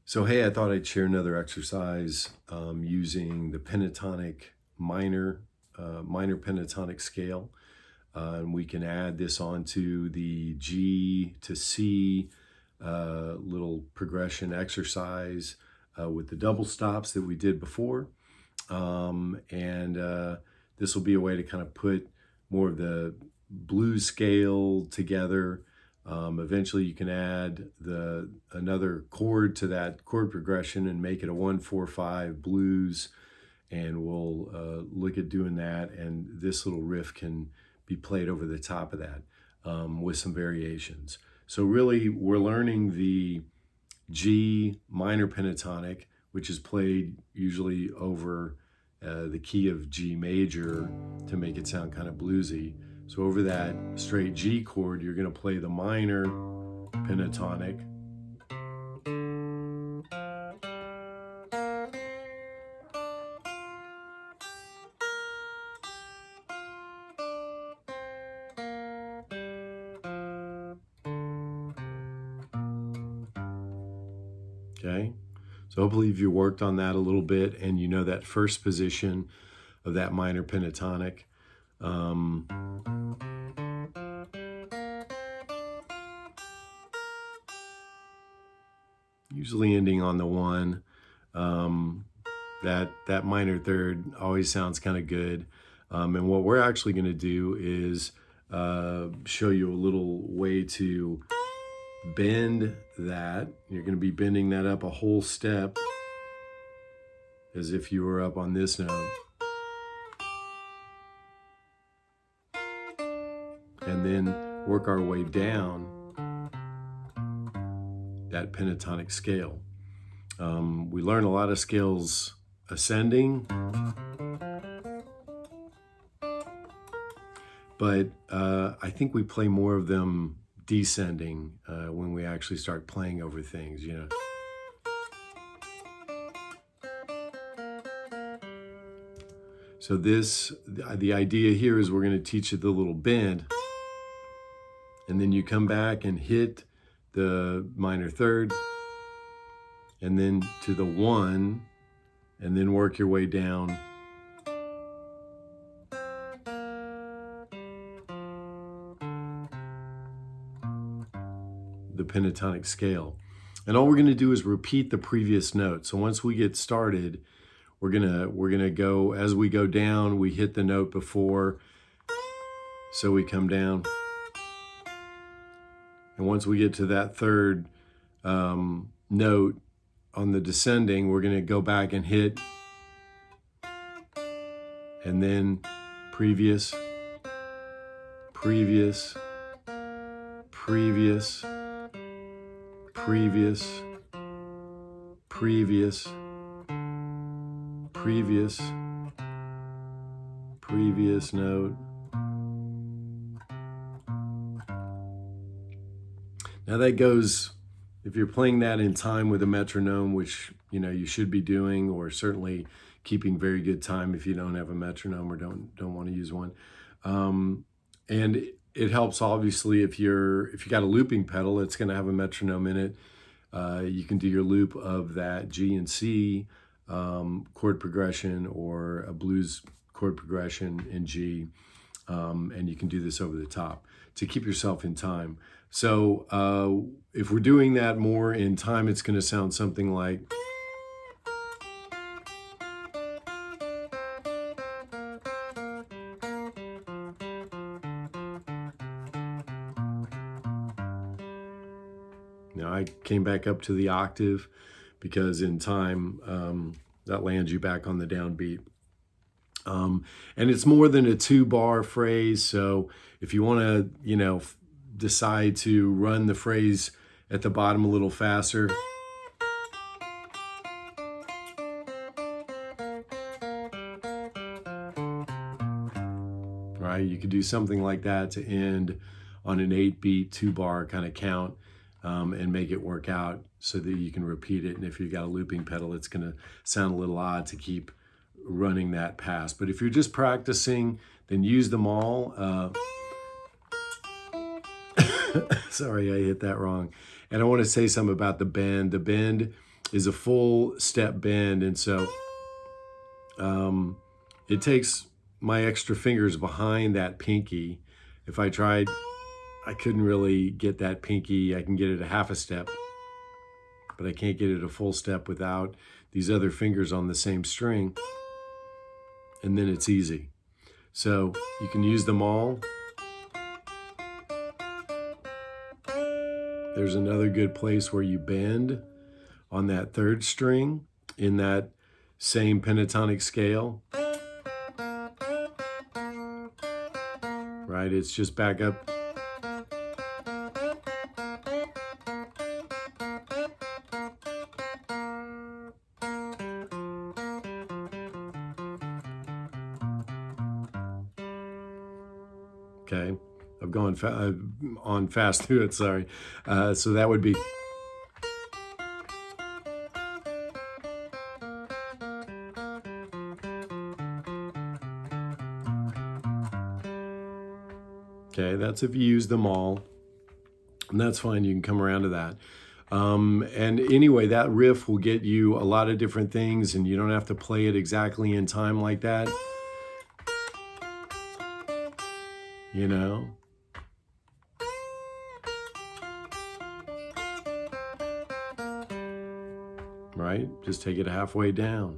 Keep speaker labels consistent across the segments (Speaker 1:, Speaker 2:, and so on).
Speaker 1: So, hey, I thought I'd share another exercise using the pentatonic minor pentatonic scale. And we can add this onto the G to C little progression exercise with the double stops that we did before. This will be a way to kind of put more of the blues scale together. Eventually you can add another chord to that chord progression and make it a 1-4-5 blues, and we'll look at doing that, and this little riff can be played over the top of that with some variations. So really we're learning the G minor pentatonic, which is played usually over the key of G major to make it sound kind of bluesy. So over that straight G chord, you're going to play the minor pentatonic. Okay, so hopefully if you worked on that a little bit and you know that first position of that minor pentatonic. Usually ending on the 1. That minor third always sounds kind of good. And what we're actually going to do is show you a little way to bend that. You're going to be bending that up a whole step as if you were up on this note. And then work our way down that pentatonic scale. We learn a lot of scales ascending, but I think we play more of them descending when we actually start playing over things, you know. So the idea here is we're going to teach you the little bend, and then you come back and hit the minor third, and then to the 1, and then work your way down the pentatonic scale. And all we're going to do is repeat the previous note. So once we get started, we're gonna go, as we go down, we hit the note before, so we come down. And once we get to that third note on the descending, we're gonna go back and hit, and then previous, previous, previous, previous, previous, previous, previous note. Now that goes, if you're playing that in time with a metronome, which you know you should be doing, or certainly keeping very good time if you don't have a metronome or don't want to use one. And it helps obviously if you got a looping pedal, it's going to have a metronome in it. You can do your loop of that G and C chord progression, or a blues chord progression in G, and you can do this over the top to keep yourself in time. So if we're doing that more in time, it's going to sound something like. Now I came back up to the octave because in time that lands you back on the downbeat. And it's more than a 2-bar phrase, so if you want to, you know, decide to run the phrase at the bottom a little faster, right? You could do something like that to end on an 8-beat 2-bar kind of count, and make it work out so that you can repeat it. And if you've got a looping pedal, it's going to sound a little odd to keep running that pass. But if you're just practicing, then use them all. Sorry, I hit that wrong. And I want to say something about the bend. The bend is a full step bend, and so it takes my extra fingers behind that pinky. If I tried, I couldn't really get that pinky. I can get it a half a step, but I can't get it a full step without these other fingers on the same string, and then it's easy. So you can use them all. There's another good place where you bend on that third string in that same pentatonic scale. Right, it's just back up. Okay, I've gone on fast through it, sorry. So that would be. Okay, that's if you use them all, and that's fine, you can come around to that. And anyway, that riff will get you a lot of different things, and you don't have to play it exactly in time like that. You know? Right? Just take it halfway down.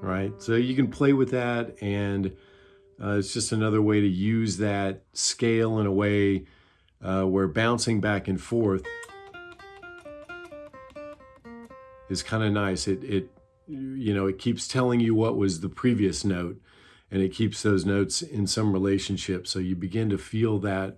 Speaker 1: Right? So you can play with that, and it's just another way to use that scale in a way where bouncing back and forth is kind of nice. It keeps telling you what was the previous note, and it keeps those notes in some relationship. So you begin to feel that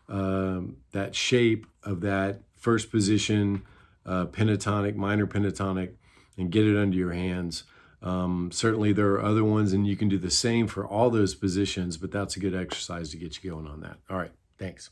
Speaker 1: that shape of that first position pentatonic, minor pentatonic, and get it under your hands. Certainly there are other ones, and you can do the same for all those positions, but that's a good exercise to get you going on that. All right, thanks.